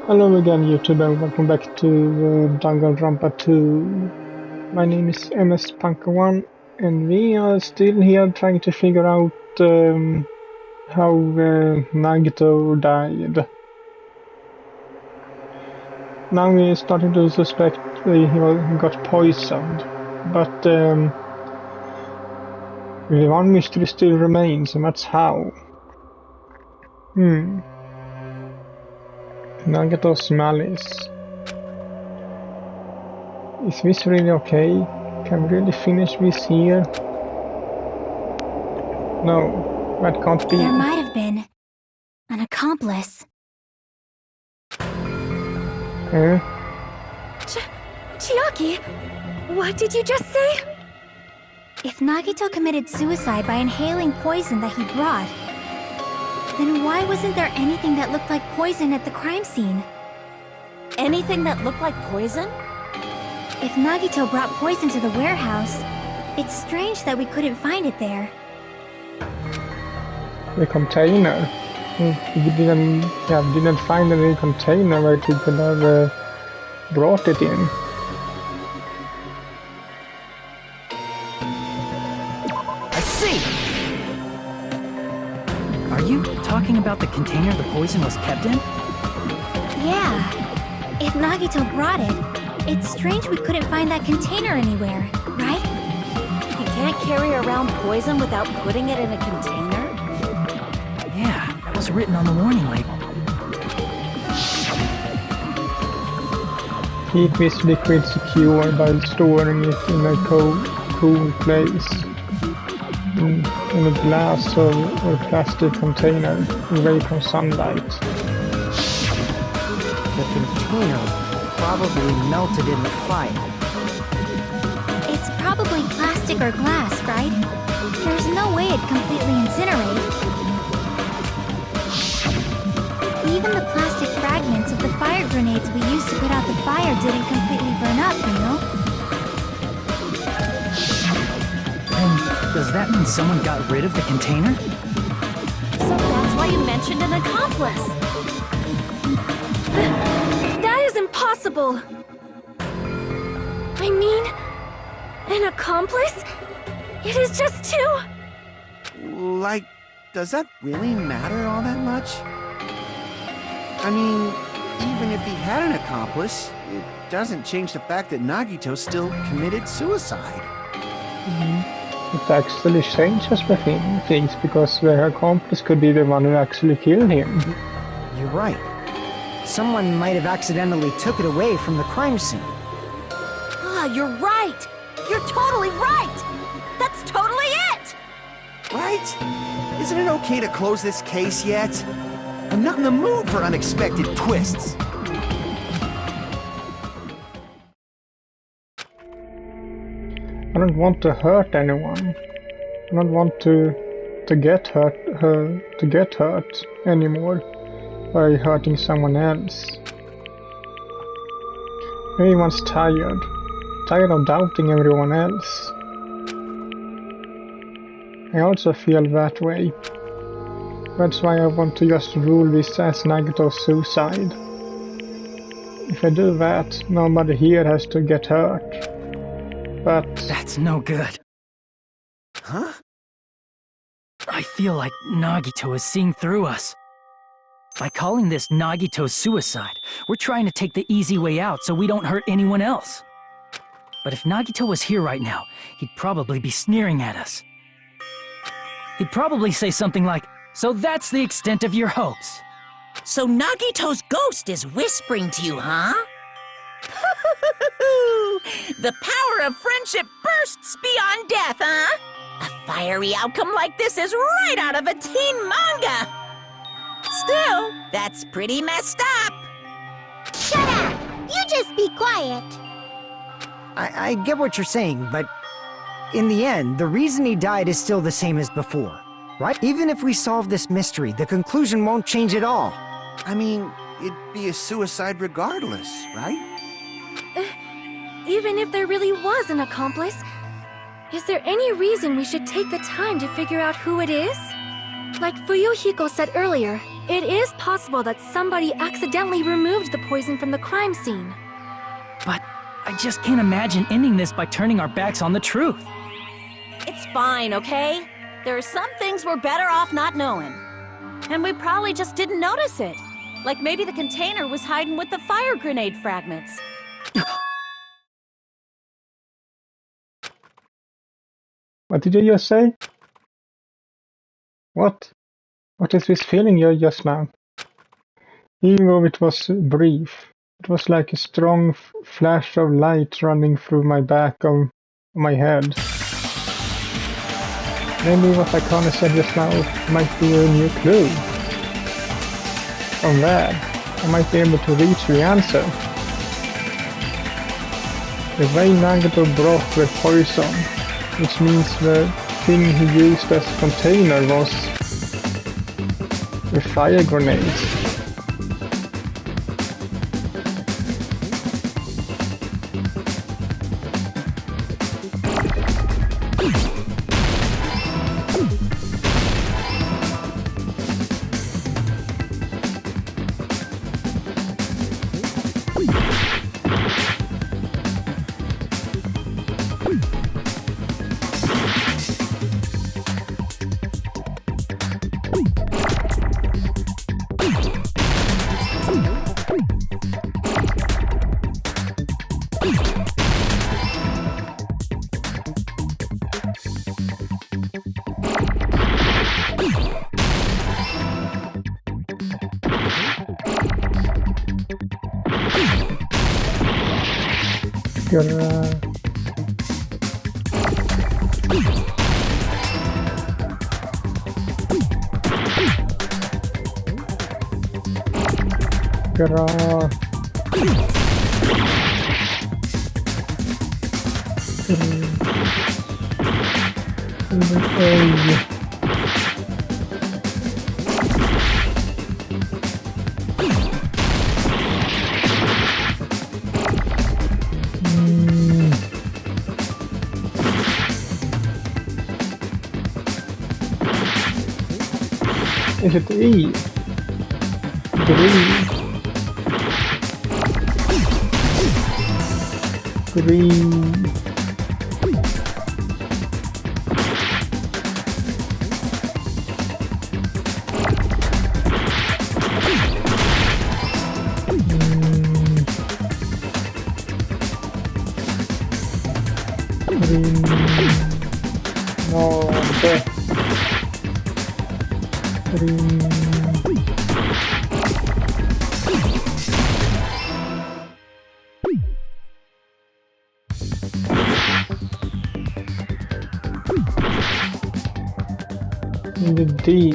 Hello again, YouTube, and welcome back to Danganronpa 2. My name is MS-Punker1, and we are still here trying to figure out how Nagito died. Now we're starting to suspect he got poisoned, but the one mystery still remains, and that's how. Nagito's malice. Is this really okay? Can we really finish this here? No, that can't be. There might have been an accomplice. Chiaki, what did you just say? If Nagito committed suicide by inhaling poison that he brought, then why wasn't there anything that looked like poison at the crime scene? Anything that looked like poison? If Nagito brought poison to the warehouse, it's strange that we couldn't find it there. The container? We didn't find any container where he could have brought it in. I see! Are you talking about the container the poison was kept in? Yeah. If Nagito brought it, it's strange we couldn't find that container anywhere, right? He can't carry around poison without putting it in a container? Yeah, that was written on the warning label. Keep this liquid secure by storing it in a cool place. In a glass or plastic container away from sunlight. The container probably melted in the fire. It's probably plastic or glass, right? There's no way it'd completely incinerate. Even the plastic fragments of the fire grenades we used to put out the fire didn't completely burn up, you know? Does that mean someone got rid of the container? So that's why you mentioned an accomplice! That is impossible! I mean, an accomplice? It is just two! Like, does that really matter all that much? I mean, even if he had an accomplice, it doesn't change the fact that Nagito still committed suicide. It actually changes the things because the accomplice could be the one who actually killed him. You're right. Someone might have accidentally took it away from the crime scene. Ah, you're right! You're totally right! That's totally it! Right? Isn't it okay to close this case yet? I'm not in the mood for unexpected twists. I don't want to hurt anyone. I don't want to get hurt anymore by hurting someone else. Everyone's tired of doubting everyone else. I also feel that way. That's why I want to just rule this as Nagito's suicide. If I do that, nobody here has to get hurt. But That's no good. Huh? I feel like Nagito is seeing through us. By calling this Nagito's suicide, we're trying to take the easy way out so we don't hurt anyone else. But if Nagito was here right now, he'd probably be sneering at us. He'd probably say something like, "So that's the extent of your hopes." So Nagito's ghost is whispering to you, huh? The power of friendship bursts beyond death, huh? A fiery outcome like this is right out of a teen manga! Still, that's pretty messed up! Shut up! You just be quiet! I get what you're saying, but in the end, the reason he died is still the same as before, right? Even if we solve this mystery, the conclusion won't change at all. I mean, it'd be a suicide regardless, right? Even if there really was an accomplice, is there any reason we should take the time to figure out who it is? Like Fuyuhiko said earlier, It is possible that somebody accidentally removed the poison from the crime scene. But I just can't imagine ending this by turning our backs on the truth. It's fine, okay? There are some things we're better off not knowing. And we probably just didn't notice it. Like maybe the container was hiding with the fire grenade fragments. What did you just say? What? What is this feeling you just now? Even though it was brief, it was like a strong flash of light running through my back of my head. Maybe what Akane said just now might be a new clue. From there, I might be able to reach the answer. The way Nagito brought the poison, which means the thing he used as container was the fire grenades. Is it E? Green. No, the D.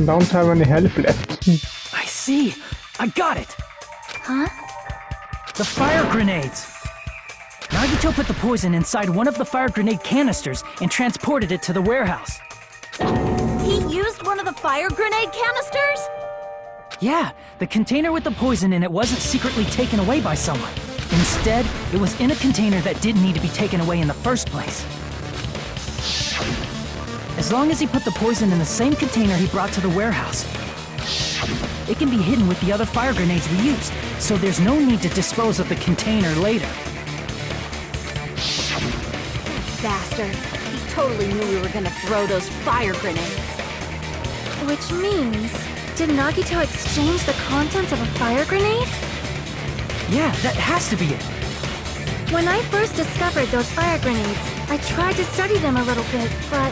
Don't have any health left. I see. I got it. Huh? The fire grenades. Nagito put the poison inside one of the fire grenade canisters and transported it to the warehouse. He used one of the fire grenade canisters? Yeah, the container with the poison in it wasn't secretly taken away by someone. Instead, it was in a container that didn't need to be taken away in the first place. As long as he put the poison in the same container he brought to the warehouse, it can be hidden with the other fire grenades we used, so there's no need to dispose of the container later. Bastard. He totally knew we were gonna throw those fire grenades. Which means, did Nagito exchange the contents of a fire grenade? Yeah, that has to be it. When I first discovered those fire grenades, I tried to study them a little bit, but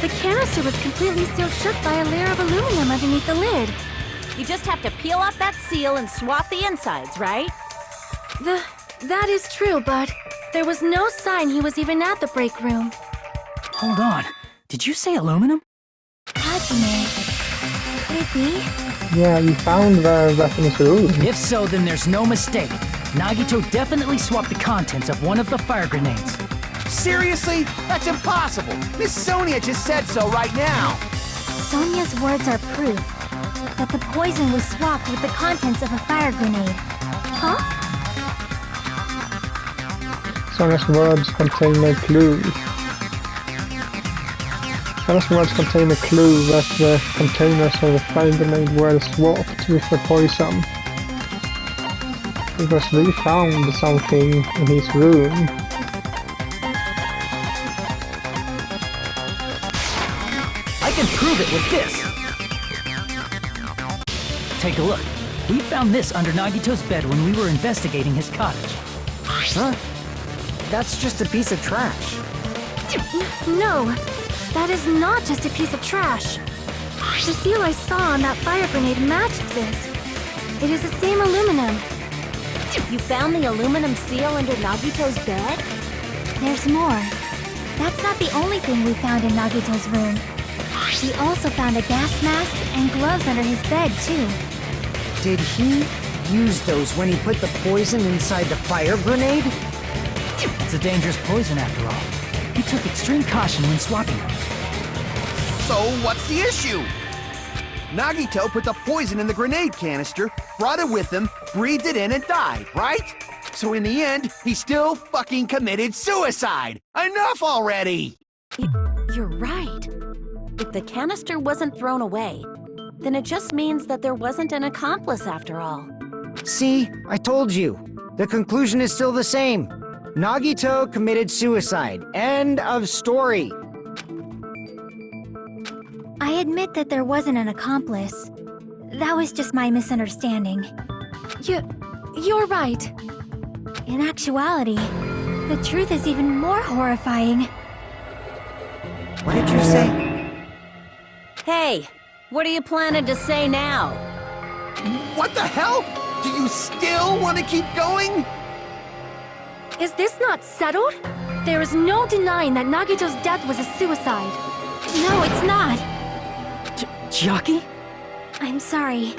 the canister was completely sealed shut by a layer of aluminum underneath the lid. You just have to peel off that seal and swap the insides, right? That is true, but there was no sign he was even at the break room. Hold on. Did you say aluminum? Hajime. Could it be? Yeah, you found the weapons room. If so, then there's no mistake. Nagito definitely swapped the contents of one of the fire grenades. Seriously? That's impossible! Miss Sonia just said so right now! Sonia's words are proof that the poison was swapped with the contents of a fire grenade. Huh? Sonia's words contain a clue. Sonia's words contain a clue that the containers of the fire grenade were swapped with the poison. Because we found something in his room. I can prove it with this! Take a look. We found this under Nagito's bed when we were investigating his cottage. Huh? That's just a piece of trash. No, that is not just a piece of trash. The seal I saw on that fire grenade matched this. It is the same aluminum. You found the aluminum seal under Nagito's bed? There's more. That's not the only thing we found in Nagito's room. We also found a gas mask and gloves under his bed, too. Did he use those when he put the poison inside the fire grenade? It's a dangerous poison after all. He took extreme caution when swapping them. So what's the issue? Nagito put the poison in the grenade canister, brought it with him, breathed it in and died, right? So in the end, he still fucking committed suicide! Enough already! You're right. If the canister wasn't thrown away, then it just means that there wasn't an accomplice after all. See, I told you. The conclusion is still the same. Nagito committed suicide. End of story. I admit that there wasn't an accomplice. That was just my misunderstanding. You're right. In actuality, the truth is even more horrifying. What did you say? Hey, what are you planning to say now? What the hell? Do you still want to keep going? Is this not settled? There is no denying that Nagito's death was a suicide. No, it's not. Jackie? I'm sorry,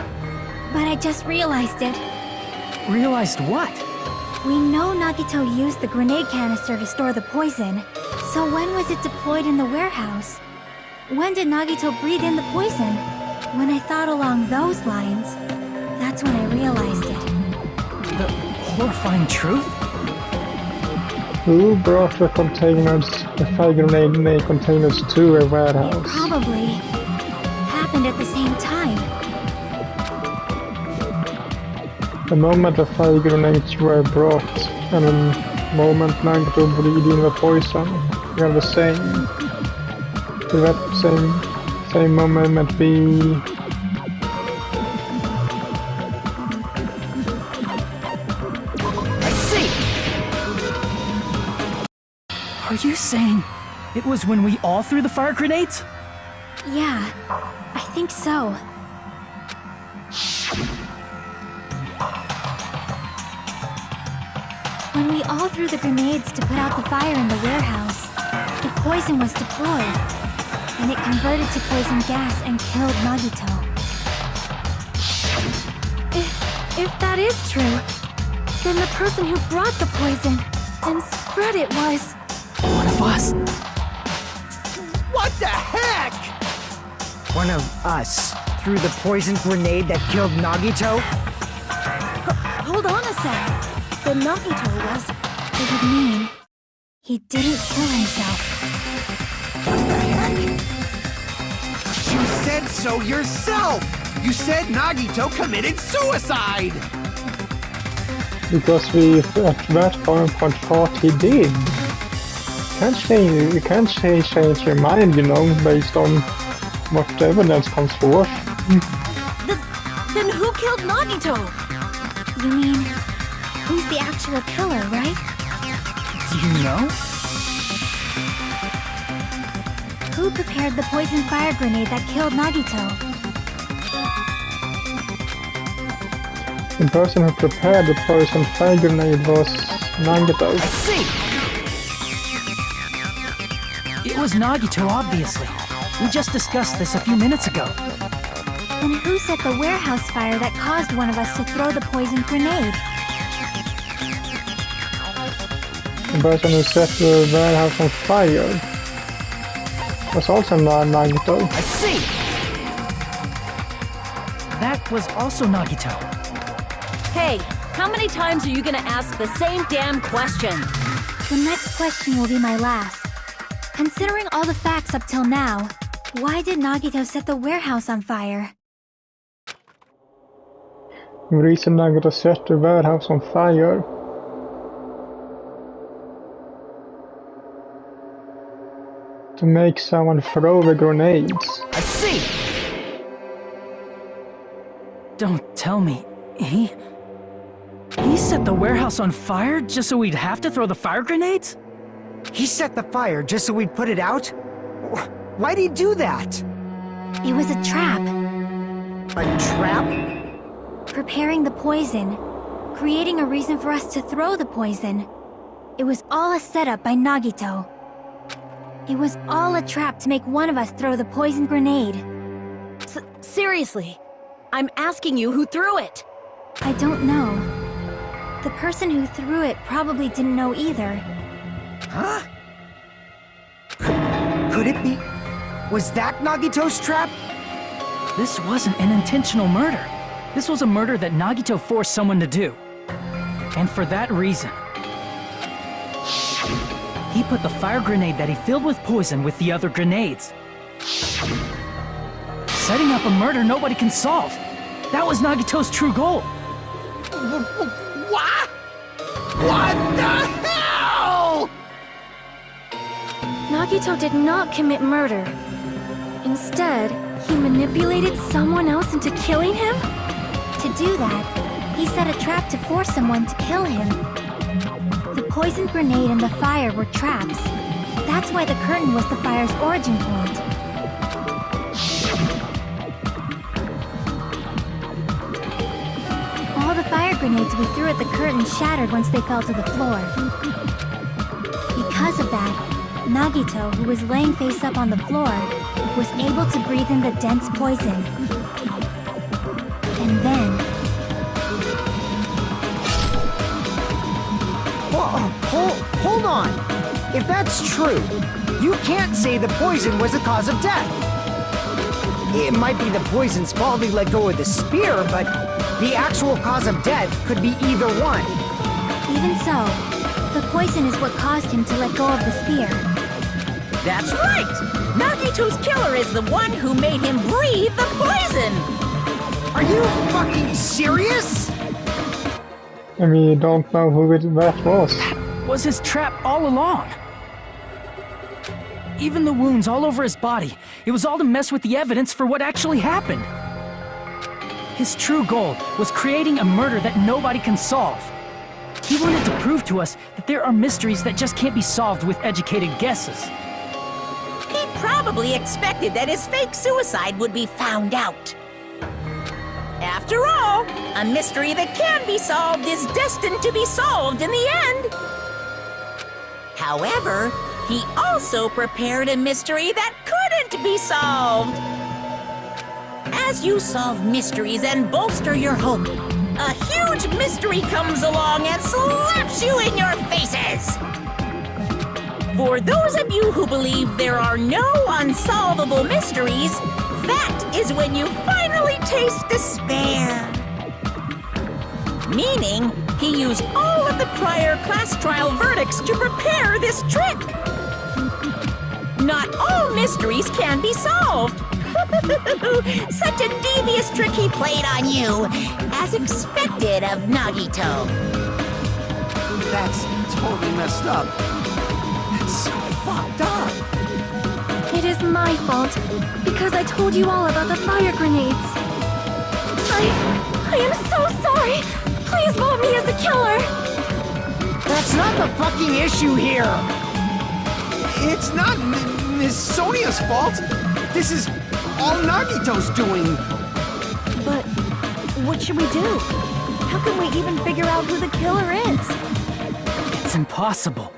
but I just realized it. Realized what? We know Nagito used the grenade canister to store the poison. So when was it deployed in the warehouse? When did Nagito breathe in the poison? When I thought along those lines, that's when I realized it. The horrifying truth? Who brought the containers, the fire grenade containers to a It warehouse? probably happened at the same time. The moment the fire grenades were brought, and the moment Nagito breathed in the poison, we are the same. To that same moment be... I see! Are you saying it was when we all threw the fire grenades? Yeah, I think so. When we all threw the grenades to put out the fire in the warehouse, the poison was deployed, and it converted to poison gas and killed Nagito. If that is true, then the person who brought the poison and spread it was... One of us. What the heck? One of us threw the poison grenade that killed Nagito? Hold on a sec. The Nagito was... It would mean he didn't kill himself. What the heck? You said so yourself! You said Nagito committed suicide! Because we at that point thought he did. You can't change your mind, you know, based on what evidence comes forth. Then who killed Nagito? You mean, who's the actual killer, right? Do you know? Who prepared the poison fire grenade that killed Nagito? The person who prepared the poison fire grenade was Nagito. I see! It was Nagito, obviously. We just discussed this a few minutes ago. Then who set the warehouse fire that caused one of us to throw the poison grenade? The person who set the warehouse on fire was also Nagito. I see! That was also Nagito. Hey, how many times are you gonna ask the same damn question? The next question will be my last. Considering all the facts up till now, why did Nagito set the warehouse on fire? The reason Nagito set the warehouse on fire to make someone throw the grenades. I see! Don't tell me, he set the warehouse on fire just so we'd have to throw the fire grenades? He set the fire just so we'd put it out? Why'd he do that? It was a trap. A trap? Preparing the poison, creating a reason for us to throw the poison. It was all a setup by Nagito. It was all a trap to make one of us throw the poison grenade. Seriously, I'm asking you who threw it. I don't know. The person who threw it probably didn't know either. Huh? Could it be? Was that Nagito's trap? This wasn't an intentional murder. This was a murder that Nagito forced someone to do. And for that reason, he put the fire grenade that he filled with poison with the other grenades. Setting up a murder nobody can solve. That was Nagito's true goal. What? What the hell? Nagito did not commit murder. Instead, he manipulated someone else into killing him? To do that, he set a trap to force someone to kill him. The poison grenade and the fire were traps. That's why the curtain was the fire's origin point. All the fire grenades we threw at the curtain shattered once they fell to the floor. Because of that, Nagito, who was laying face up on the floor, was able to breathe in the dense poison. And then... Hold on! If that's true, you can't say the poison was the cause of death. It might be the poison's fault he let go of the spear, but the actual cause of death could be either one. Even so, the poison is what caused him to let go of the spear. That's right! Nagito's killer is the one who made him breathe the poison! Are you fucking serious? And we don't know who that was. That was his trap all along. Even the wounds all over his body, it was all to mess with the evidence for what actually happened. His true goal was creating a murder that nobody can solve. He wanted to prove to us that there are mysteries that just can't be solved with educated guesses. He probably expected that his fake suicide would be found out. After all, a mystery that can be solved is destined to be solved in the end. However, he also prepared a mystery that couldn't be solved. As you solve mysteries and bolster your hope, a huge mystery comes along and slaps you in your faces. For those of you who believe there are no unsolvable mysteries, that is when you finally taste despair. Meaning, he used all of the prior class trial verdicts to prepare this trick. Not all mysteries can be solved. Such a devious trick he played on you, as expected of Nagito. That's totally messed up. That's so fucked up. It is my fault, because I told you all about the fire grenades. I am so sorry. Please vote me as the killer. That's not the fucking issue here. It's not Miss Sonia's fault. This is all Nagito's doing. But what should we do? How can we even figure out who the killer is? It's impossible.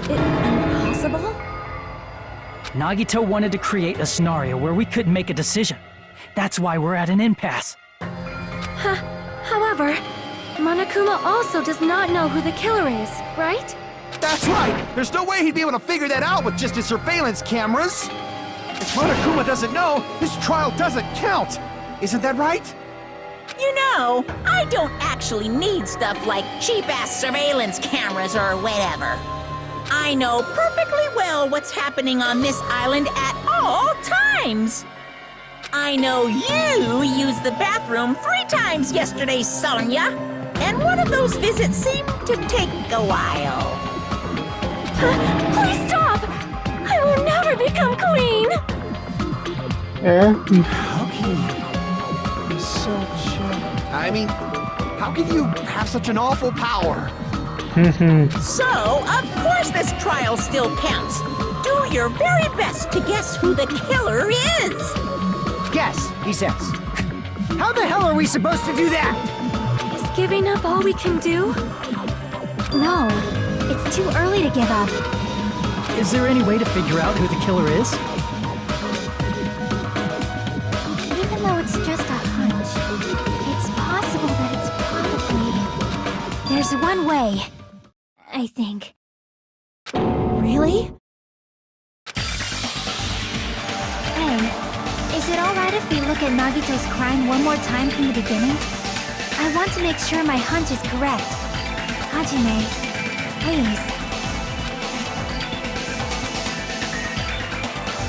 Impossible? Nagito wanted to create a scenario where we couldn't make a decision. That's why we're at an impasse. However, Monokuma also does not know who the killer is, right? That's right! There's no way he'd be able to figure that out with just his surveillance cameras! If Monokuma doesn't know, his trial doesn't count! Isn't that right? You know, I don't actually need stuff like cheap-ass surveillance cameras or whatever. I know perfectly well what's happening on this island at all times. I know you used the bathroom 3 times yesterday, Sonia, and one of those visits seemed to take a while. Please stop! I will never become queen! How can you be such I mean, how can you have such an awful power? So, of course this trial still counts. Do your very best to guess who the killer is. Guess, he says. How the hell are we supposed to do that? Is giving up all we can do? No, it's too early to give up. Is there any way to figure out who the killer is? Even though it's just a hunch, it's possible that it's probably... There's one way, I think. Really? Hey, is it alright if we look at Nagito's crime one more time from the beginning? I want to make sure my hunch is correct. Hajime, please.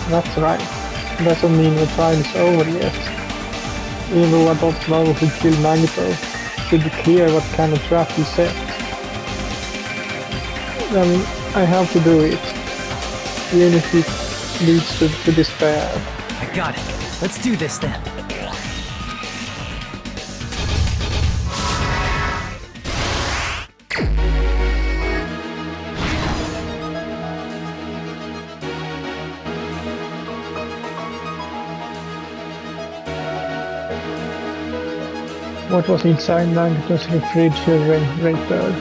That's right. Doesn't mean the trial is over yet. Even though I don't know who killed Nagito, it should be clear what kind of trap he set. Then I have to do it, even if it leads to despair. I got it. Let's do this then. What was inside Nagito's refrigerator?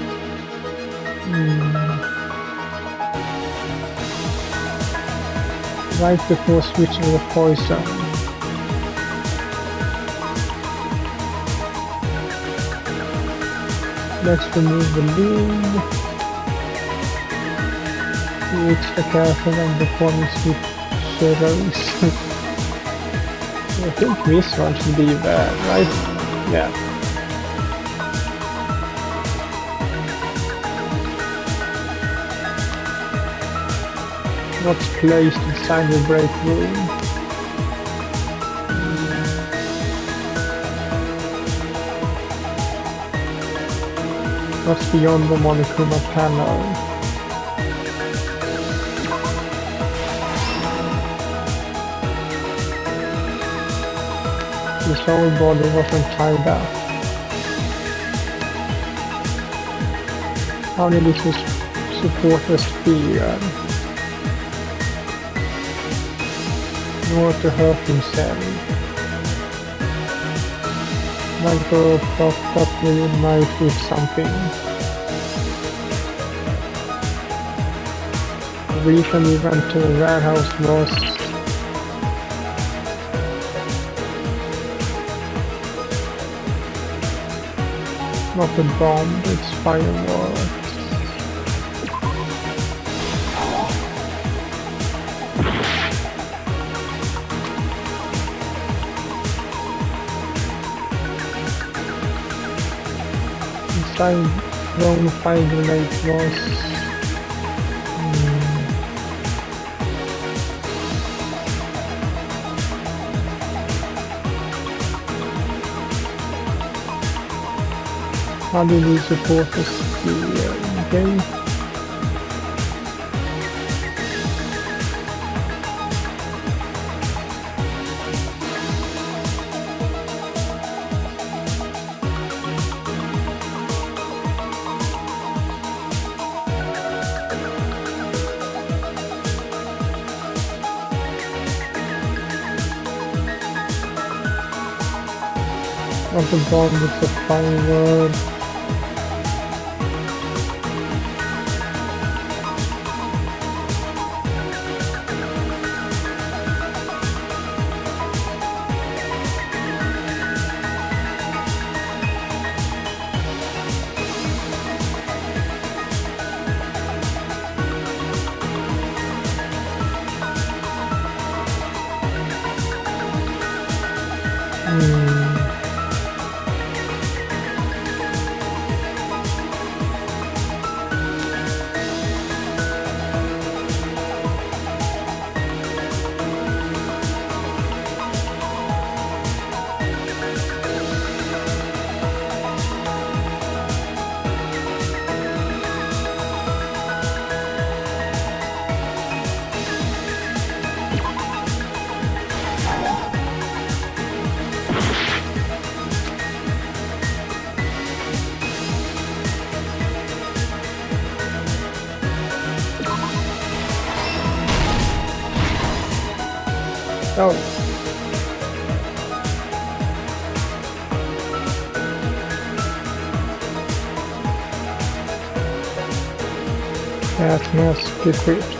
Right before switching the poison. Let's remove the lid. Be extra careful when performing switcheroos. I think this one should be bad, right? Yeah. What's placed inside the break room? What's beyond the Monokuma panel? His whole body wasn't tied up. How did it support the spear? Nor to hurt himself. Nagito propped up the knife with something. The reason we went to the warehouse was not a bomb, it's fireworks. Inside thrown fire grenade was how do we support the spear? Okay. Not a bomb, it's a firework. Oh. That must be equipped.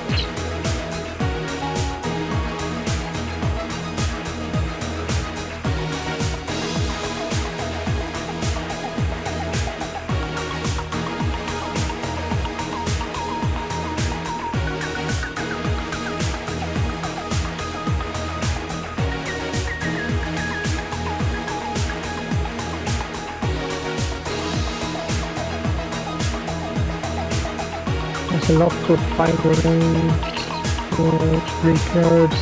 There's a lot of fire grenades, sprinkers.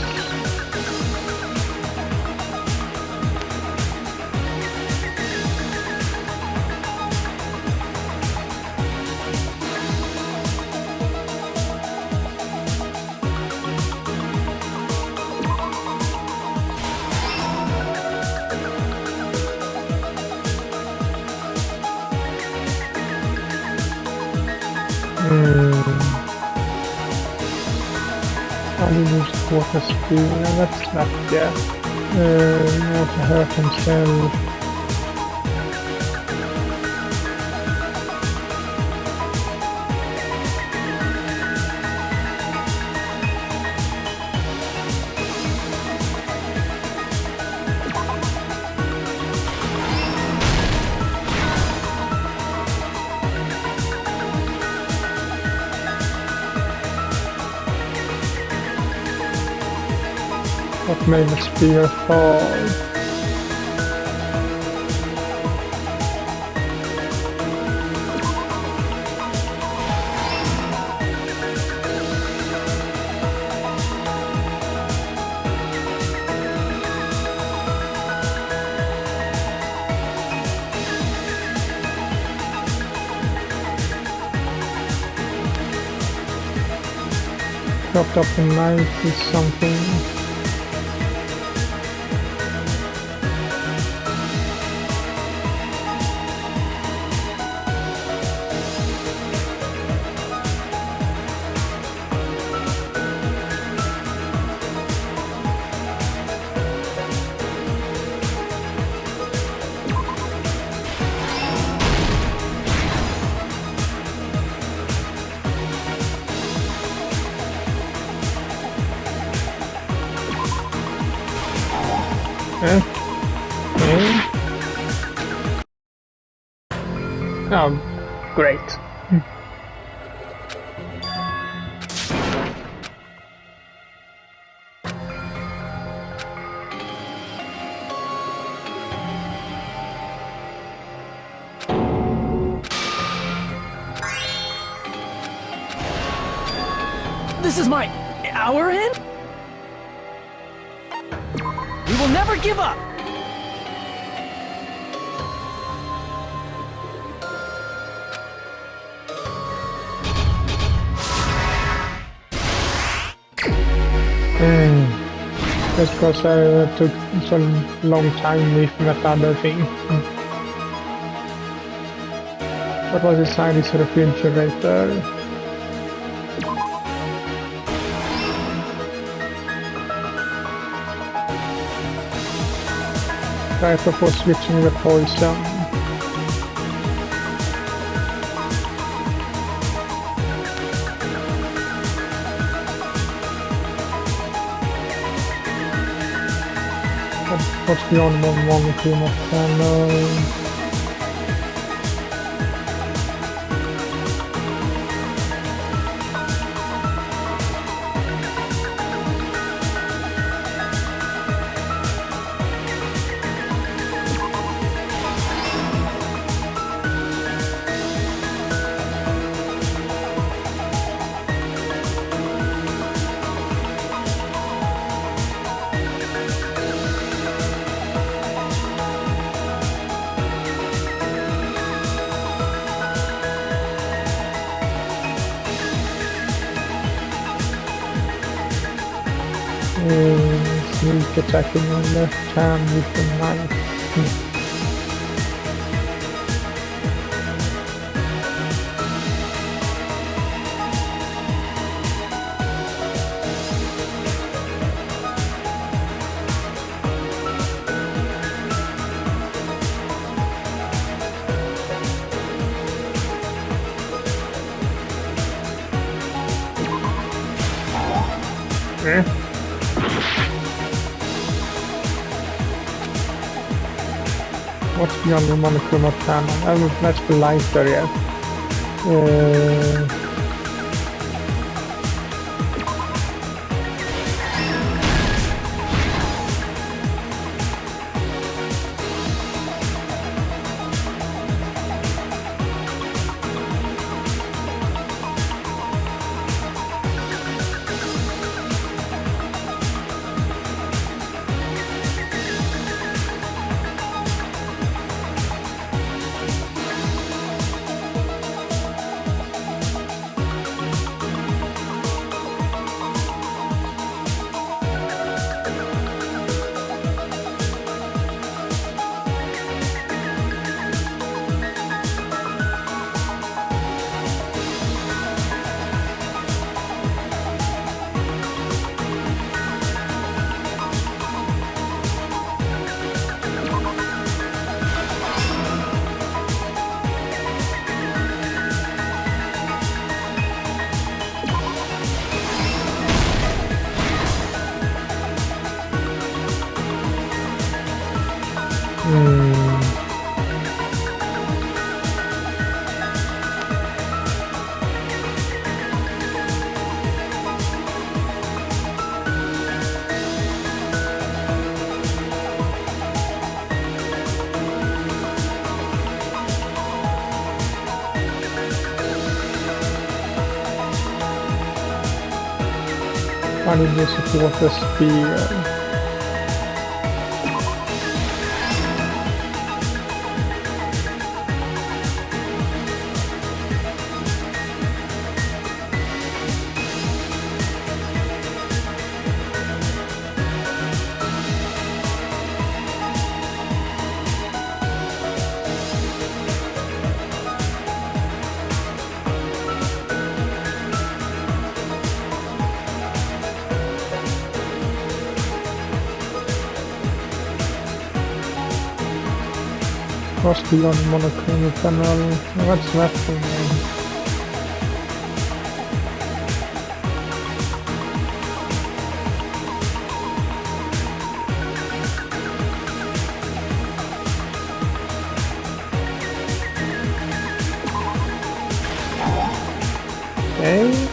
I use water speed, no, that's not, yeah. Not to hurt himself. What made the spear fall? Dropped off the knife is something. Okay. Oh, great. This is our end? We will never give up! That's because I took so long time with that other thing. What was inside this refrigerator? I propose switching the poison. What's beyond one cream of candle? Sneak attacking on left hand with the knife. Okay. What's beyond the monochroma channel? I haven't matched the lighter yet. Why did they support the spear? Cross beyond monochrome panel. What's that thing? Okay.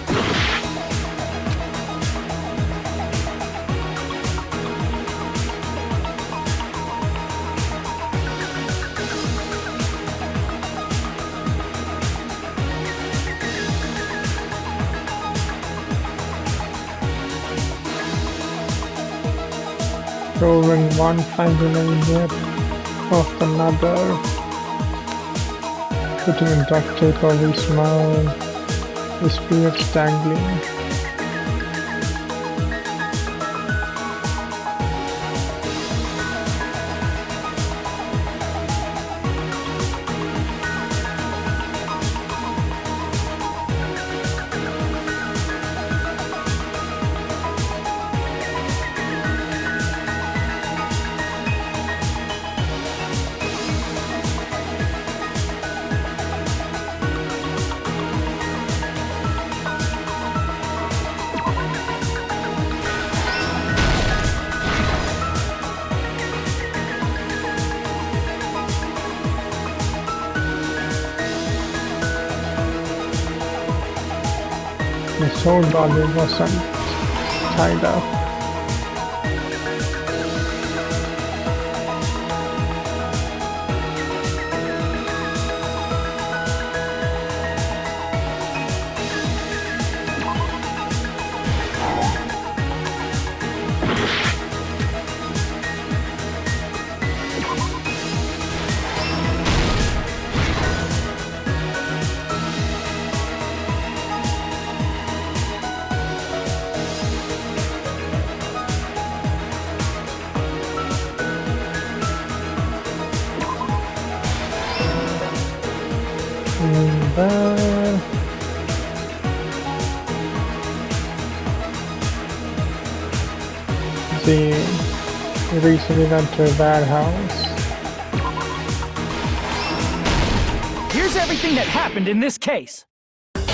Throwing one finding yet off another. Putting a duct tape over his mouth. The spear's dangling. His whole body wasn't tied up. he recently went to a bad house. Here's everything that happened in this case. The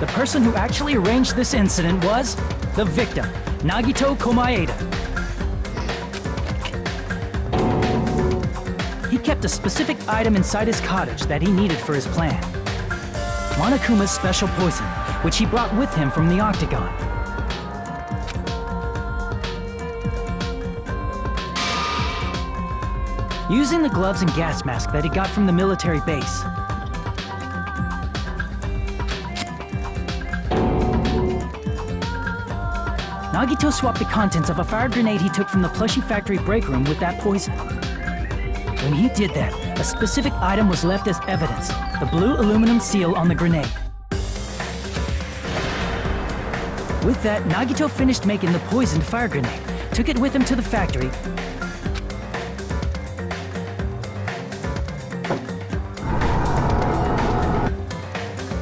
person who actually arranged this incident was the victim, Nagito Komaeda. He kept a specific item inside his cottage that he needed for his plan. Monokuma's special poison, which he brought with him from the Octagon. Using the gloves and gas mask that he got from the military base, Nagito swapped the contents of a fire grenade he took from the plushie factory break room with that poison. When he did that, a specific item was left as evidence, the blue aluminum seal on the grenade. With that, Nagito finished making the poisoned fire grenade, took it with him to the factory,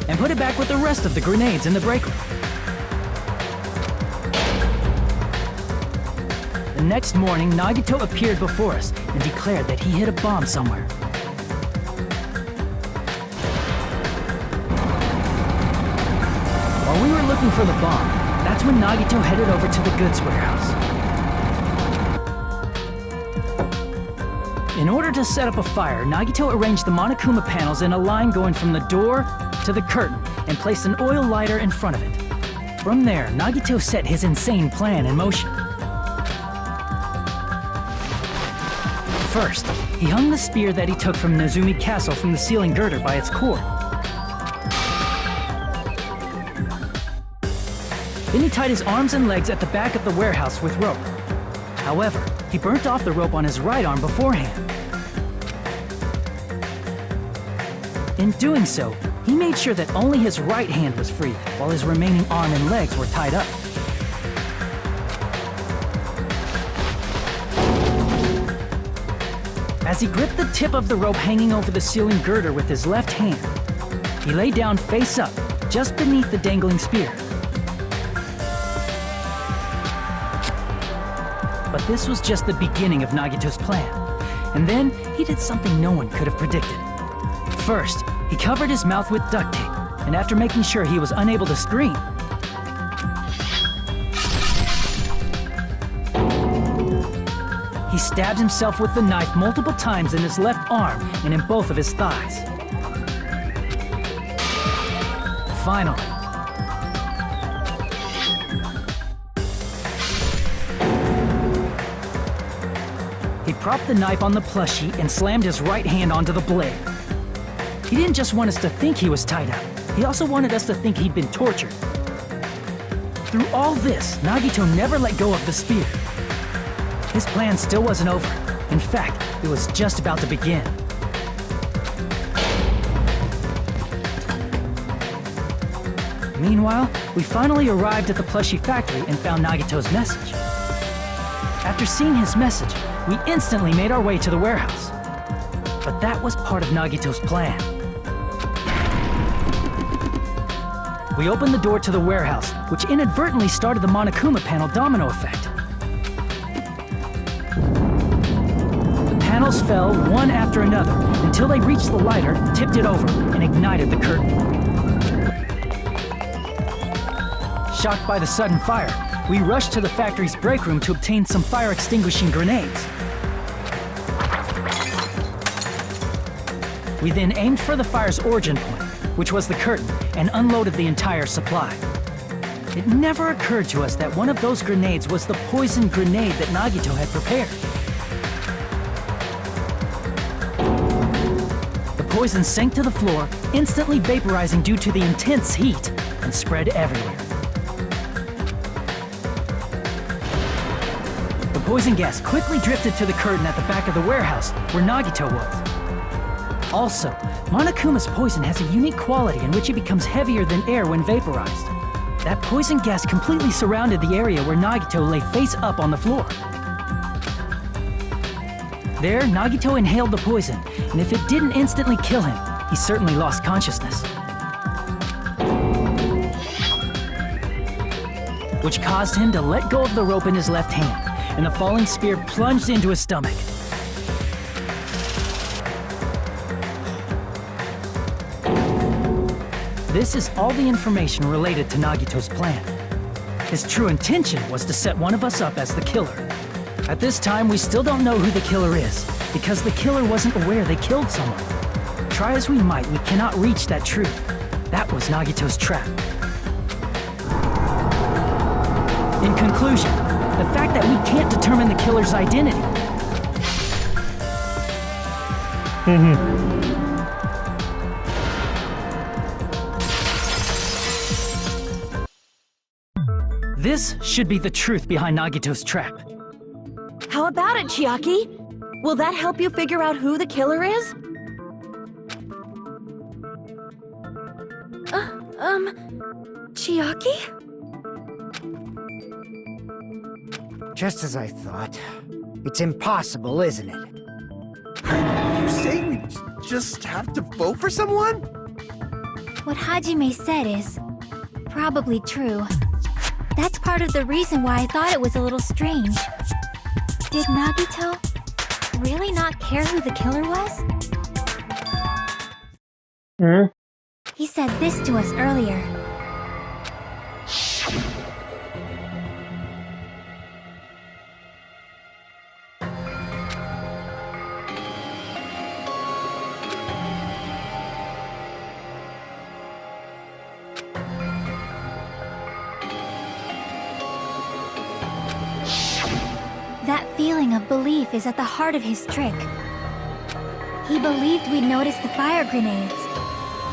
and put it back with the rest of the grenades in the break room. The next morning, Nagito appeared before us and declared that he hid a bomb somewhere. While we were looking for the bomb, that's when Nagito headed over to the goods warehouse. In order to set up a fire, Nagito arranged the Monokuma panels in a line going from the door to the curtain and placed an oil lighter in front of it. From there, Nagito set his insane plan in motion. First, he hung the spear that he took from Nezumi Castle from the ceiling girder by its cord. Then he tied his arms and legs at the back of the warehouse with rope. However, he burnt off the rope on his right arm beforehand. In doing so, he made sure that only his right hand was free, while his remaining arm and legs were tied up. As he gripped the tip of the rope hanging over the ceiling girder with his left hand, he lay down face up, just beneath the dangling spear. But this was just the beginning of Nagito's plan. And then, he did something no one could have predicted. First, he covered his mouth with duct tape, and after making sure he was unable to scream, he stabbed himself with the knife multiple times in his left arm and in both of his thighs. Finally, he propped the knife on the plushie and slammed his right hand onto the blade. He didn't just want us to think he was tied up, he also wanted us to think he'd been tortured. Through all this, Nagito never let go of the spear. His plan still wasn't over. In fact, it was just about to begin. Meanwhile, we finally arrived at the plushie factory and found Nagito's message. After seeing his message, we instantly made our way to the warehouse. But that was part of Nagito's plan. We opened the door to the warehouse, which inadvertently started the Monokuma panel domino effect. Panels fell one after another until they reached the lighter, tipped it over, and ignited the curtain. Shocked by the sudden fire, we rushed to the factory's break room to obtain some fire-extinguishing grenades. We then aimed for the fire's origin point, which was the curtain, and unloaded the entire supply. It never occurred to us that one of those grenades was the poison grenade that Nagito had prepared. The poison sank to the floor, instantly vaporizing due to the intense heat, and spread everywhere. The poison gas quickly drifted to the curtain at the back of the warehouse, where Nagito was. Also, Monokuma's poison has a unique quality in which it becomes heavier than air when vaporized. That poison gas completely surrounded the area where Nagito lay face up on the floor. There, Nagito inhaled the poison, and if it didn't instantly kill him, he certainly lost consciousness. which caused him to let go of the rope in his left hand, and the falling spear plunged into his stomach. This is all the information related to Nagito's plan. His true intention was to set one of us up as the killer. At this time, we still don't know who the killer is, because the killer wasn't aware they killed someone. Try as we might, we cannot reach that truth. That was Nagito's trap. In conclusion, the fact that we can't determine the killer's identity. This should be the truth behind Nagito's trap. How about it, Chiaki? Will that help you figure out who the killer is? Chiaki? Just as I thought. It's impossible, isn't it? You say we just have to vote for someone? What Hajime said is probably true. That's part of the reason why I thought it was a little strange. Did Nagito really not care who the killer was? He said this to us earlier. That feeling of belief is at the heart of his trick. He believed we'd notice the fire grenades.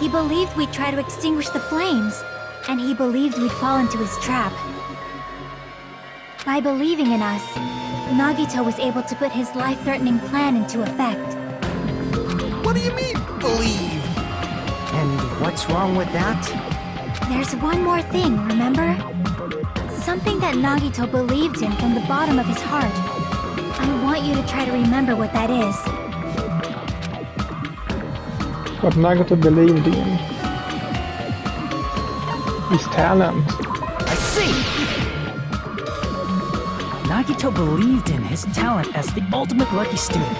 He believed we'd try to extinguish the flames. And he believed we'd fall into his trap. By believing in us, Nagito was able to put his life-threatening plan into effect. What do you mean, believe? And what's wrong with that? There's one more thing, remember? Something that Nagito believed in from the bottom of his heart. I want you to try to remember what that is. What Nagito believed in. His talent. I see! Nagito believed in his talent as the ultimate lucky student.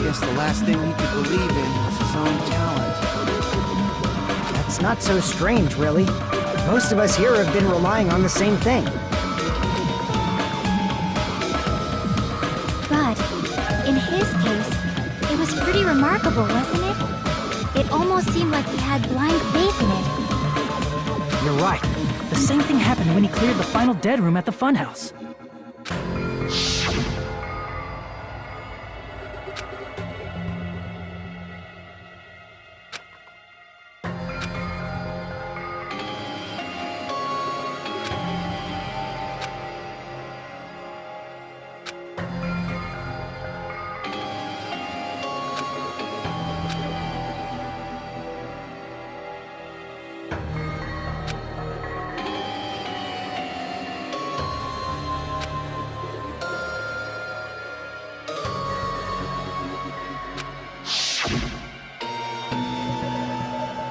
Guess the last thing he could believe in was his own talent. That's not so strange, really. Most of us here have been relying on the same thing. But, in his case, it was pretty remarkable, wasn't it? It almost seemed like he had blind faith in it. You're right. The same thing happened when he cleared the final dead room at the funhouse.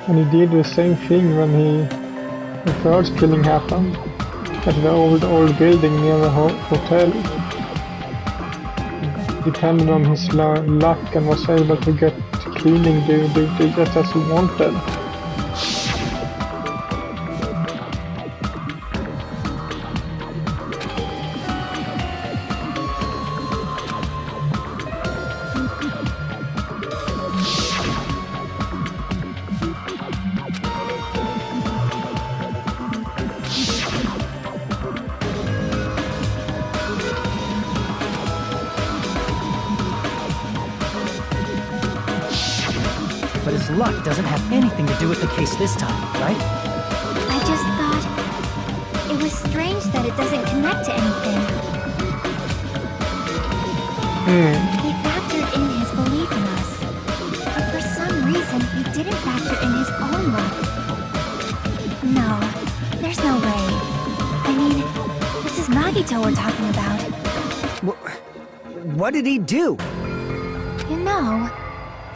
And he did the same thing when the first killing happened at the old building near the hotel. Depended on his luck and was able to get cleaning duty just as he wanted. But his luck doesn't have anything to do with the case this time, right? I just thought it was strange that it doesn't connect to anything. He factored in his belief in us, but for some reason he didn't factor in his own luck. No, there's no way. I mean, this is Nagito we're talking about. What did he do? You know,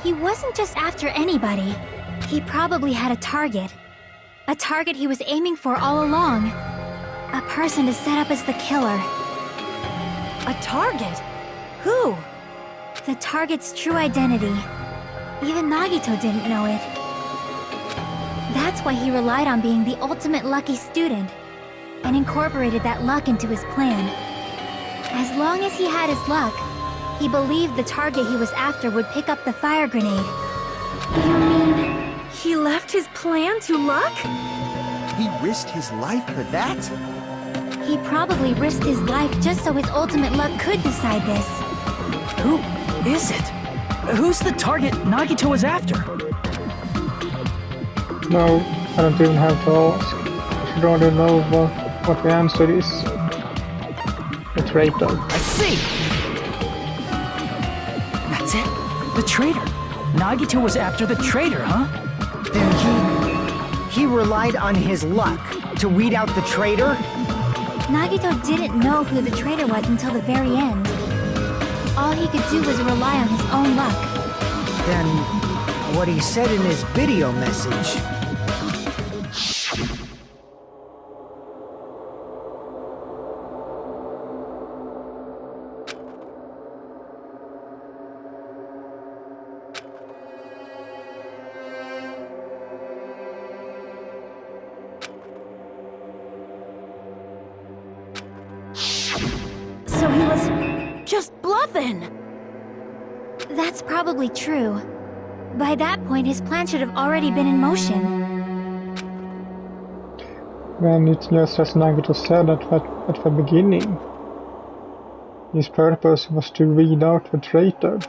he wasn't just after anybody. He probably had a target. A target he was aiming for all along. A person to set up as the killer. A target? Who? The target's true identity. Even Nagito didn't know it. That's why he relied on being the ultimate lucky student, and incorporated that luck into his plan. As long as he had his luck, he believed the target he was after would pick up the fire grenade. You mean he left his plan to luck? He risked his life for that? He probably risked his life just so his ultimate luck could decide this. Who is it? Who's the target Nagito was after? No, I don't even have to ask. I should already know what the answer is. The traitor. I see! That's it? The traitor. Nagito was after the traitor, huh? Then he relied on his luck to weed out the traitor? Nagito didn't know who the traitor was until the very end. All he could do was rely on his own luck. Then what he said in his video message. So he was just bluffing. That's probably true. By that point, his plan should have already been in motion. When it's just as Nagito said at the beginning. His purpose was to weed out the traitor.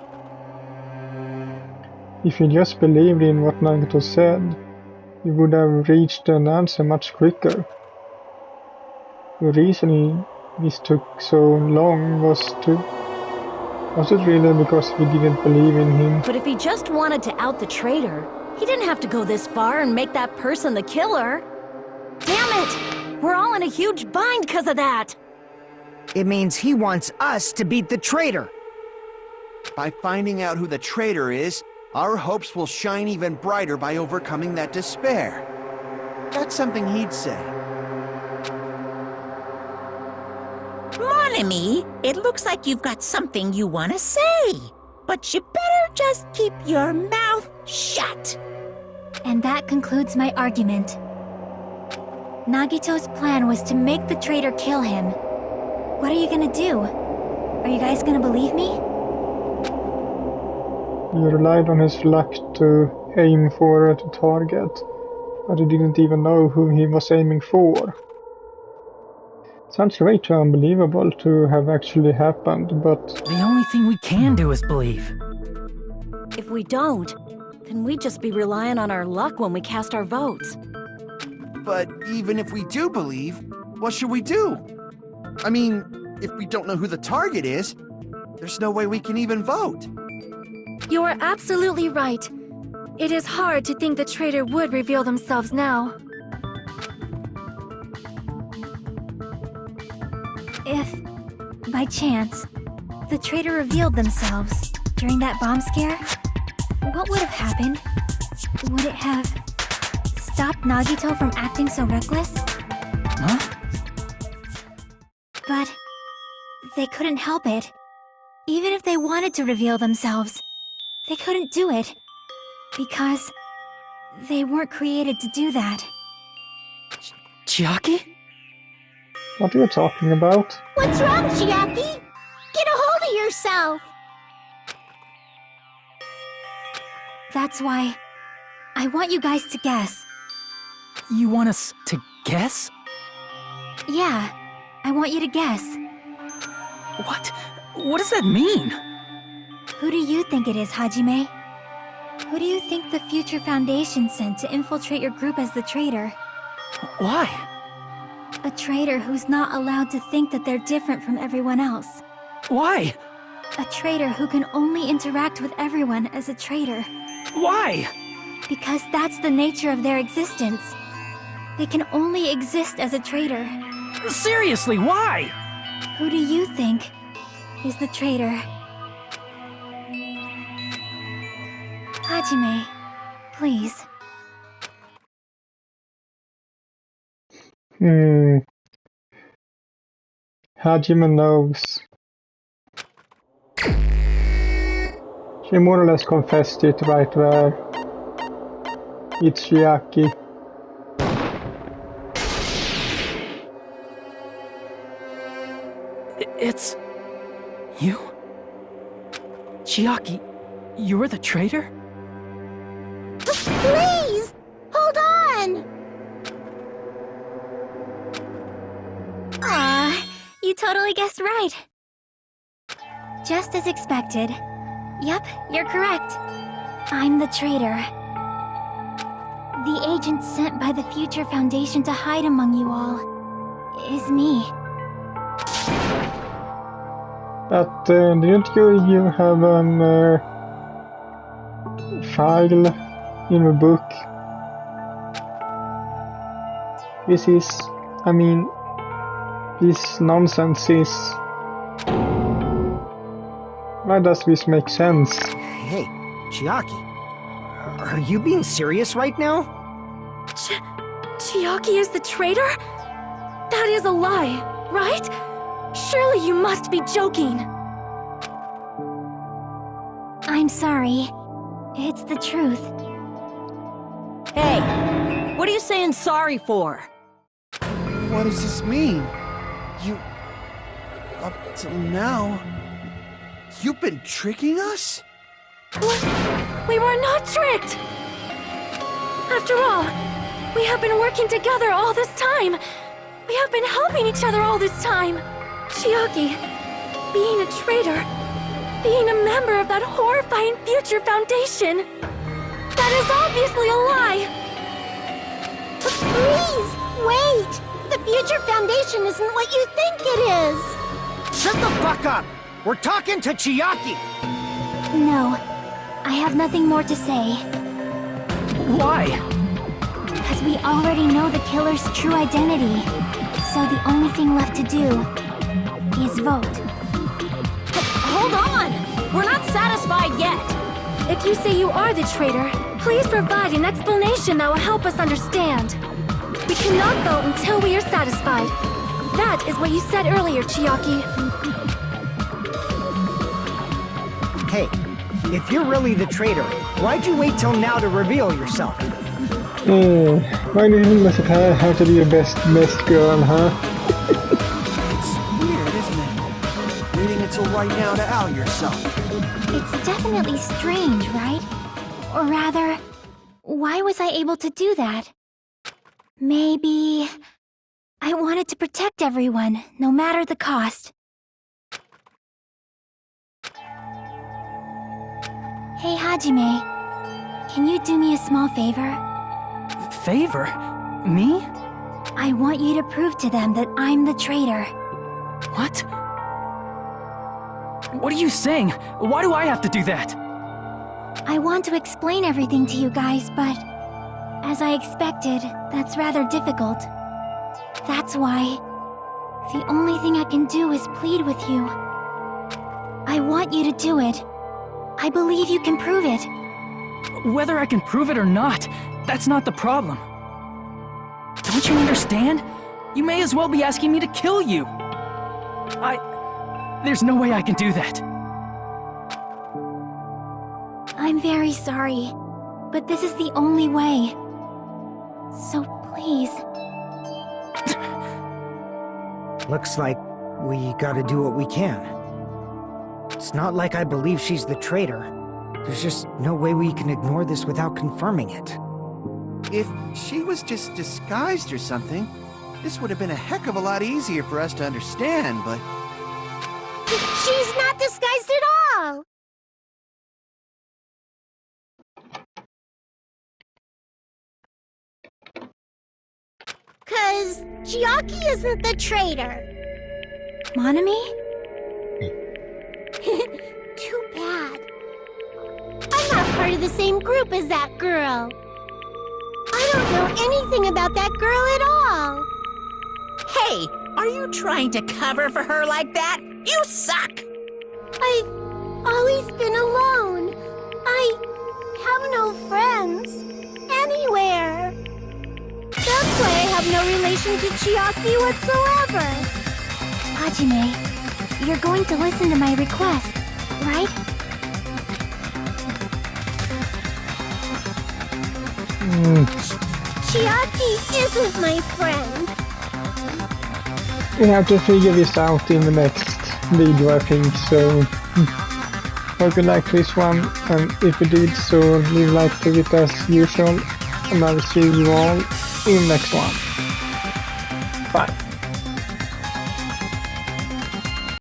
If he just believed in what Nagito said, he would have reached an answer much quicker. The reason this took so long was it really because we didn't believe in him? But if he just wanted to out the traitor, he didn't have to go this far and make that person the killer. Damn it! We're all in a huge bind because of that! It means he wants us to beat the traitor. By finding out who the traitor is, our hopes will shine even brighter by overcoming that despair. That's something he'd say. Mon ami, it looks like you've got something you want to say. But you better just keep your mouth shut. And that concludes my argument. Nagito's plan was to make the traitor kill him. What are you gonna do? Are you guys gonna believe me? He relied on his luck to aim for the target, but he didn't even know who he was aiming for. Sounds way too unbelievable to have actually happened, but... The only thing we can do is believe. If we don't, then we'd just be relying on our luck when we cast our votes. But even if we do believe, what should we do? I mean, if we don't know who the target is, there's no way we can even vote. You are absolutely right. It is hard to think the traitor would reveal themselves now. If, by chance, the traitor revealed themselves during that bomb scare, what would have happened? Would it have stopped Nagito from acting so reckless? Huh? But they couldn't help it. Even if they wanted to reveal themselves, they couldn't do it. Because they weren't created to do that. Chiaki? What are you talking about? What's wrong, Chiaki? Get a hold of yourself! That's why I want you guys to guess. You want us to guess? Yeah, I want you to guess. What? What does that mean? Who do you think it is, Hajime? Who do you think the future Foundation sent to infiltrate your group as the traitor? Why? A traitor who's not allowed to think that they're different from everyone else. Why? A traitor who can only interact with everyone as a traitor. Why? Because that's the nature of their existence. They can only exist as a traitor. Seriously, why? Who do you think is the traitor? Hajime, please. Hajime knows. She more or less confessed it right there. It's Chiaki. It's... you? Chiaki, you're the traitor? Please! Hold on! Aw, you totally guessed right. Just as expected. Yep, you're correct. I'm the traitor. The agent sent by the Future Foundation to hide among you all is me. But didn't you have an file in a book? This nonsense is... Why does this make sense? Hey, Chiaki. Are you being serious right now? Chiaki is the traitor? That is a lie, right? Surely you must be joking. I'm sorry. It's the truth. Hey, what are you saying sorry for? What does this mean? You... Up till now... You've been tricking us? We were not tricked! After all, we have been working together all this time. We have been helping each other all this time. Chiaki, being a traitor, being a member of that horrifying Future Foundation, that is obviously a lie! Please, wait! The Future Foundation isn't what you think it is! Shut the fuck up! We're talking to Chiaki! No, I have nothing more to say. Why? Because we already know the killer's true identity. So the only thing left to do is vote. Hold on! We're not satisfied yet! If you say you are the traitor, please provide an explanation that will help us understand. We cannot vote until we are satisfied. That is what you said earlier, Chiaki. Hey, if you're really the traitor, why'd you wait till now to reveal yourself? Why does it have to be your best girl, huh? It's weird, isn't it? Waiting until right now to out yourself. It's definitely strange, right? Or rather, why was I able to do that? Maybe... I wanted to protect everyone, no matter the cost. Hey, Hajime. Can you do me a small favor? Favor? Me? I want you to prove to them that I'm the traitor. What? What are you saying? Why do I have to do that? I want to explain everything to you guys, but... as I expected, that's rather difficult. That's why... the only thing I can do is plead with you. I want you to do it. I believe you can prove it. Whether I can prove it or not, that's not the problem. Don't you understand? You may as well be asking me to kill you. There's no way I can do that. I'm very sorry, but this is the only way. So please. Looks like we gotta do what we can. It's not like I believe she's the traitor. There's just no way we can ignore this without confirming it. If she was just disguised or something, this would have been a heck of a lot easier for us to understand, but... She's not disguised at all! "'Cause Chiaki isn't the traitor." Monami? Too bad. I'm not part of the same group as that girl. I don't know anything about that girl at all. Hey, are you trying to cover for her like that? You suck! I've always been alone. I no friends. Anywhere. That's why I have no relation to Chiaki whatsoever. Hajime, you're going to listen to my request, right? Chiaki isn't my friend. We have to figure this out in the next video, I think, so hope you liked this one, and if you did so, leave a like to it as usual, and I will see you all in the next one. Bye.